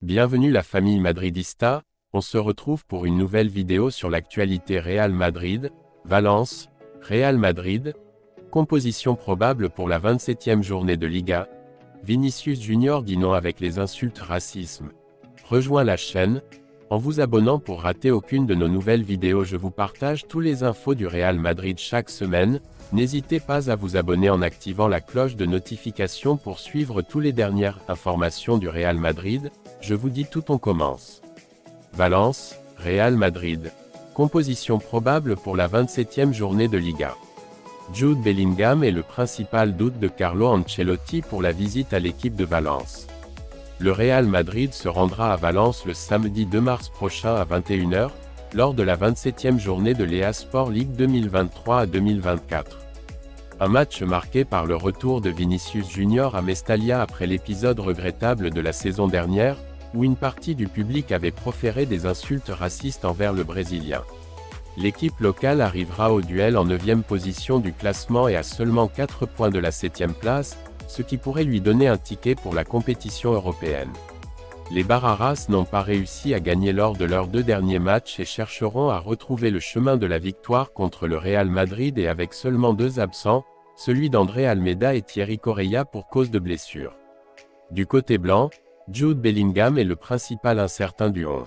Bienvenue la famille madridista, on se retrouve pour une nouvelle vidéo sur l'actualité Real Madrid, Valence, Real Madrid, composition probable pour la 27e journée de Liga, Vinicius Junior dit non avec les insultes racisme. Rejoins la chaîne, en vous abonnant pour rater aucune de nos nouvelles vidéos. Je vous partage tous les infos du Real Madrid chaque semaine, n'hésitez pas à vous abonner en activant la cloche de notification pour suivre toutes les dernières informations du Real Madrid. Je vous dis tout, on commence. Valence, Real Madrid. Composition probable pour la 27e journée de Liga. Jude Bellingham est le principal doute de Carlo Ancelotti pour la visite à l'équipe de Valence. Le Real Madrid se rendra à Valence le samedi 2 mars prochain à 21 h, lors de la 27e journée de l'EA Sport League 2023 à 2024. Un match marqué par le retour de Vinicius Junior à Mestalla après l'épisode regrettable de la saison dernière, où une partie du public avait proféré des insultes racistes envers le Brésilien. L'équipe locale arrivera au duel en 9e position du classement et à seulement 4 points de la 7e place, ce qui pourrait lui donner un ticket pour la compétition européenne. Les Bararas n'ont pas réussi à gagner lors de leurs 2 derniers matchs et chercheront à retrouver le chemin de la victoire contre le Real Madrid, et avec seulement 2 absents, celui d'André Almeida et Thierry Correia pour cause de blessure. Du côté blanc, Jude Bellingham est le principal incertain du 11.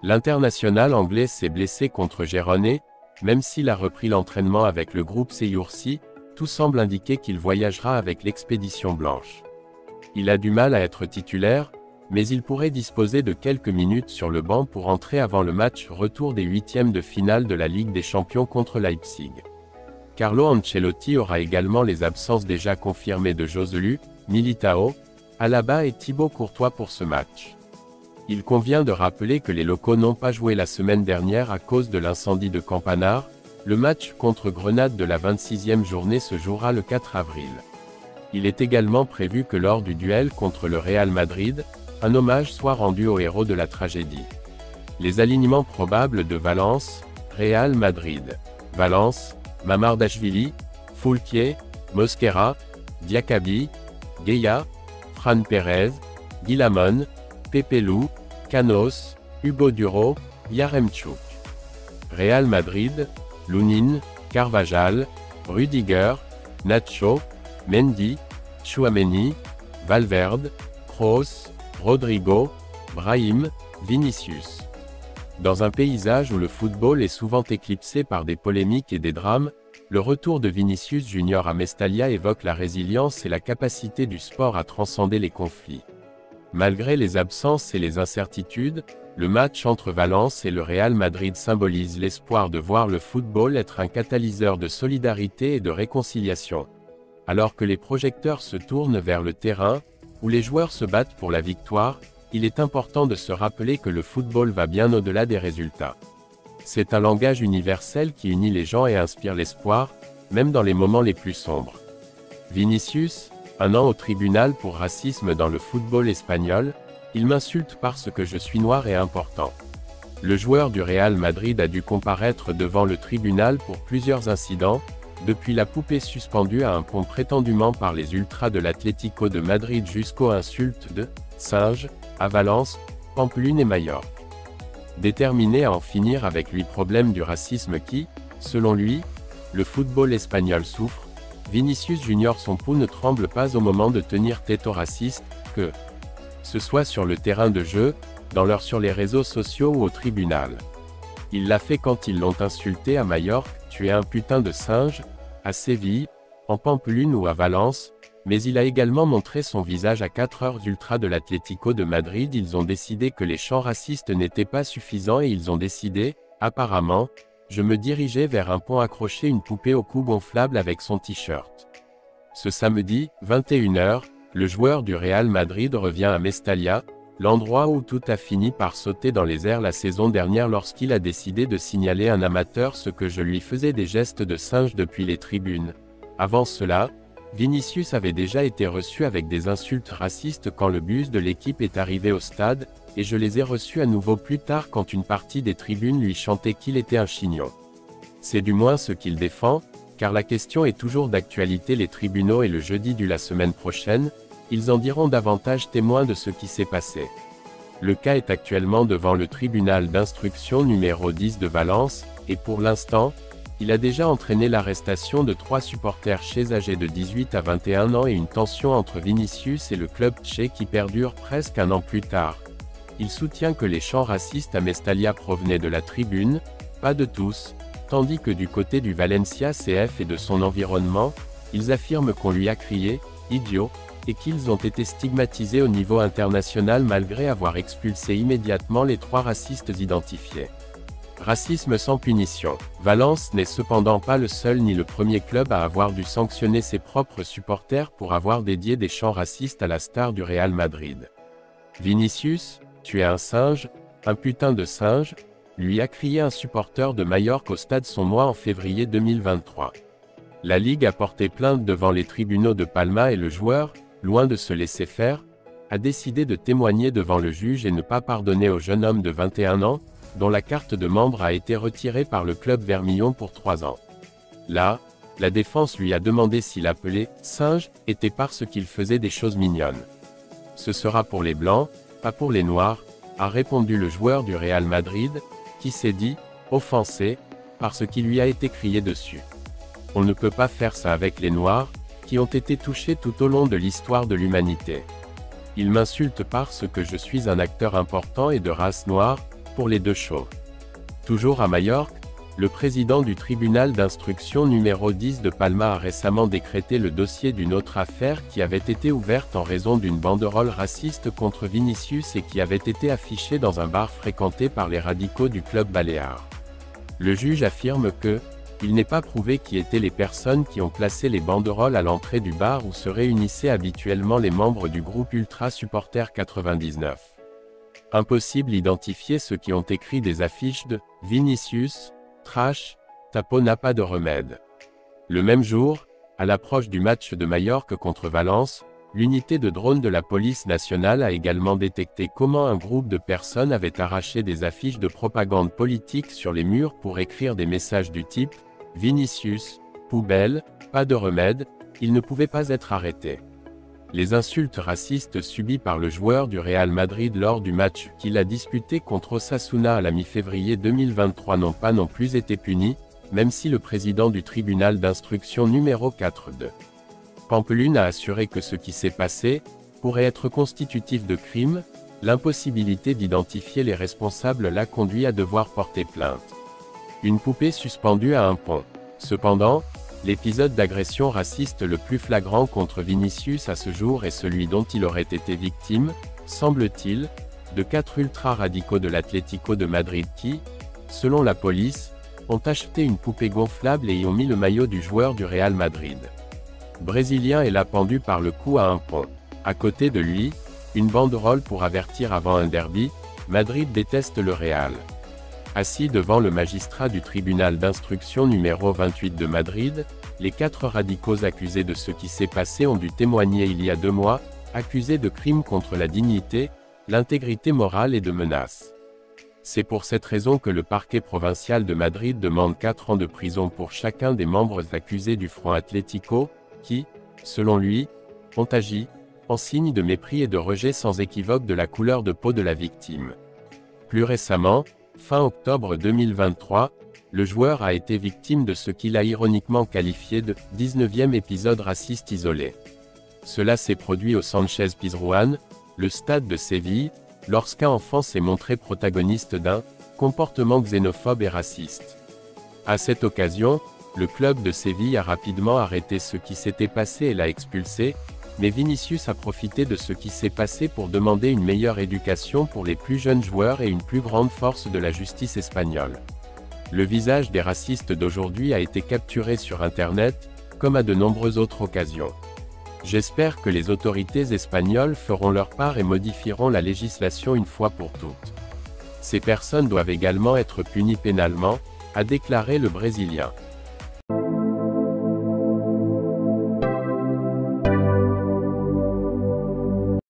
L'international anglais s'est blessé contre Gérone, même s'il a repris l'entraînement avec le groupe Seyoursi, tout semble indiquer qu'il voyagera avec l'expédition blanche. Il a du mal à être titulaire, mais il pourrait disposer de quelques minutes sur le banc pour entrer avant le match retour des 8e de finale de la Ligue des Champions contre Leipzig. Carlo Ancelotti aura également les absences déjà confirmées de Joselu, Militao, Alaba et Thibaut Courtois pour ce match. Il convient de rappeler que les locaux n'ont pas joué la semaine dernière à cause de l'incendie de Campanar. Le match contre Grenade de la 26e journée se jouera le 4 avril. Il est également prévu que lors du duel contre le Real Madrid, un hommage soit rendu aux héros de la tragédie. Les alignements probables de Valence, Real Madrid. Valence, Mamardashvili, Foulquier, Mosquera, Diakabi, Gueye, Fran Pérez, Guilamon, Pepelu, Canos, Hugo Duro, Yaremchuk. Real Madrid, Lunin, Carvajal, Rudiger, Nacho, Mendy, Tchouaméni, Valverde, Kroos, Rodrigo, Brahim, Vinicius. Dans un paysage où le football est souvent éclipsé par des polémiques et des drames, le retour de Vinicius Junior à Mestalla évoque la résilience et la capacité du sport à transcender les conflits. Malgré les absences et les incertitudes, le match entre Valence et le Real Madrid symbolise l'espoir de voir le football être un catalyseur de solidarité et de réconciliation. Alors que les projecteurs se tournent vers le terrain, où les joueurs se battent pour la victoire, il est important de se rappeler que le football va bien au-delà des résultats. C'est un langage universel qui unit les gens et inspire l'espoir, même dans les moments les plus sombres. Vinicius, 1 an au tribunal pour racisme dans le football espagnol, il m'insulte parce que je suis noir et important. Le joueur du Real Madrid a dû comparaître devant le tribunal pour plusieurs incidents, depuis la poupée suspendue à un pont prétendument par les ultras de l'Atlético de Madrid jusqu'aux insultes de « singe » à Valence, Pampelune et Majorque. Déterminé à en finir avec lui, problème du racisme qui, selon lui, le football espagnol souffre, Vinicius Junior son pouls ne tremble pas au moment de tenir tête aux racistes, que ce soit sur le terrain de jeu, sur les réseaux sociaux ou au tribunal. Il l'a fait quand ils l'ont insulté à Majorque, tu es un putain de singe, à Séville, en Pampelune ou à Valence, mais il a également montré son visage à 4 heures d'ultra de l'Atlético de Madrid. Ils ont décidé que les chants racistes n'étaient pas suffisants et ils ont décidé, apparemment, je me dirigeais vers un pont accroché une poupée au cou gonflable avec son t-shirt. Ce samedi, 21 h, le joueur du Real Madrid revient à Mestalla, l'endroit où tout a fini par sauter dans les airs la saison dernière lorsqu'il a décidé de signaler un amateur ce que je lui faisais des gestes de singe depuis les tribunes. Avant cela, Vinicius avait déjà été reçu avec des insultes racistes quand le bus de l'équipe est arrivé au stade, et je les ai reçus à nouveau plus tard quand une partie des tribunes lui chantait qu'il était un chignon. C'est du moins ce qu'il défend, car la question est toujours d'actualité. Les tribunaux et le jeudi de la semaine prochaine, ils en diront davantage témoins de ce qui s'est passé. Le cas est actuellement devant le tribunal d'instruction numéro 10 de Valence, et pour l'instant, il a déjà entraîné l'arrestation de 3 supporters tchèques âgés de 18 à 21 ans et une tension entre Vinicius et le club tchèque qui perdure presque un an plus tard. Il soutient que les chants racistes à Mestalla provenaient de la tribune, pas de tous, tandis que du côté du Valencia CF et de son environnement, ils affirment qu'on lui a crié « idiot » et qu'ils ont été stigmatisés au niveau international malgré avoir expulsé immédiatement les 3 racistes identifiés. Racisme sans punition. Valence n'est cependant pas le seul ni le premier club à avoir dû sanctionner ses propres supporters pour avoir dédié des chants racistes à la star du Real Madrid. Vinicius, tu es un singe, un putain de singe, lui a crié un supporter de Majorque au stade Son en février 2023. La Ligue a porté plainte devant les tribunaux de Palma et le joueur, loin de se laisser faire, a décidé de témoigner devant le juge et ne pas pardonner au jeune homme de 21 ans, dont la carte de membre a été retirée par le club vermillon pour 3 ans. Là, la défense lui a demandé s'il appelait « singe » était parce qu'il faisait des choses mignonnes. Ce sera pour les blancs, pas pour les noirs, a répondu le joueur du Real Madrid, qui s'est dit « offensé » par ce qui lui a été crié dessus. On ne peut pas faire ça avec les noirs, qui ont été touchés tout au long de l'histoire de l'humanité. Il m'insulte parce que je suis un acteur important et de race noire, pour les deux shows. Toujours à Majorque, le président du tribunal d'instruction numéro 10 de Palma a récemment décrété le dossier d'une autre affaire qui avait été ouverte en raison d'une banderole raciste contre Vinicius et qui avait été affichée dans un bar fréquenté par les radicaux du club baléare. Le juge affirme que il n'est pas prouvé qui étaient les personnes qui ont placé les banderoles à l'entrée du bar où se réunissaient habituellement les membres du groupe Ultra Supporter 99. Impossible d'identifier ceux qui ont écrit des affiches de « Vinicius, trash, ta peau n'a pas de remède ». Le même jour, à l'approche du match de Majorque contre Valence, l'unité de drone de la police nationale a également détecté comment un groupe de personnes avait arraché des affiches de propagande politique sur les murs pour écrire des messages du type « Vinicius, poubelle, pas de remède », il ne pouvait pas être arrêté. Les insultes racistes subies par le joueur du Real Madrid lors du match qu'il a disputé contre Osasuna à la mi-février 2023 n'ont pas non plus été punies, même si le président du tribunal d'instruction numéro 4 de Pampelune a assuré que ce qui s'est passé pourrait être constitutif de crime. L'impossibilité d'identifier les responsables l'a conduit à devoir porter plainte. Une poupée suspendue à un pont. Cependant, l'épisode d'agression raciste le plus flagrant contre Vinicius à ce jour est celui dont il aurait été victime, semble-t-il, de 4 ultra-radicaux de l'Atlético de Madrid qui, selon la police, ont acheté une poupée gonflable et y ont mis le maillot du joueur du Real Madrid. Brésilien est là pendu par le cou à un pont. À côté de lui, une banderole pour avertir avant un derby, Madrid déteste le Real. Assis devant le magistrat du tribunal d'instruction numéro 28 de Madrid, les 4 radicaux accusés de ce qui s'est passé ont dû témoigner il y a 2 mois, accusés de crimes contre la dignité, l'intégrité morale et de menaces. C'est pour cette raison que le parquet provincial de Madrid demande 4 ans de prison pour chacun des membres accusés du Front Atlético, qui, selon lui, ont agi en signe de mépris et de rejet sans équivoque de la couleur de peau de la victime. Plus récemment, fin octobre 2023, le joueur a été victime de ce qu'il a ironiquement qualifié de « 19e épisode raciste isolé ». Cela s'est produit au Sánchez-Pizjuán, le stade de Séville, lorsqu'un enfant s'est montré protagoniste d'un « comportement xénophobe et raciste ». À cette occasion, le club de Séville a rapidement arrêté ce qui s'était passé et l'a expulsé, mais Vinicius a profité de ce qui s'est passé pour demander une meilleure éducation pour les plus jeunes joueurs et une plus grande force de la justice espagnole. Le visage des racistes d'aujourd'hui a été capturé sur Internet, comme à de nombreuses autres occasions. J'espère que les autorités espagnoles feront leur part et modifieront la législation une fois pour toutes. Ces personnes doivent également être punies pénalement, a déclaré le Brésilien.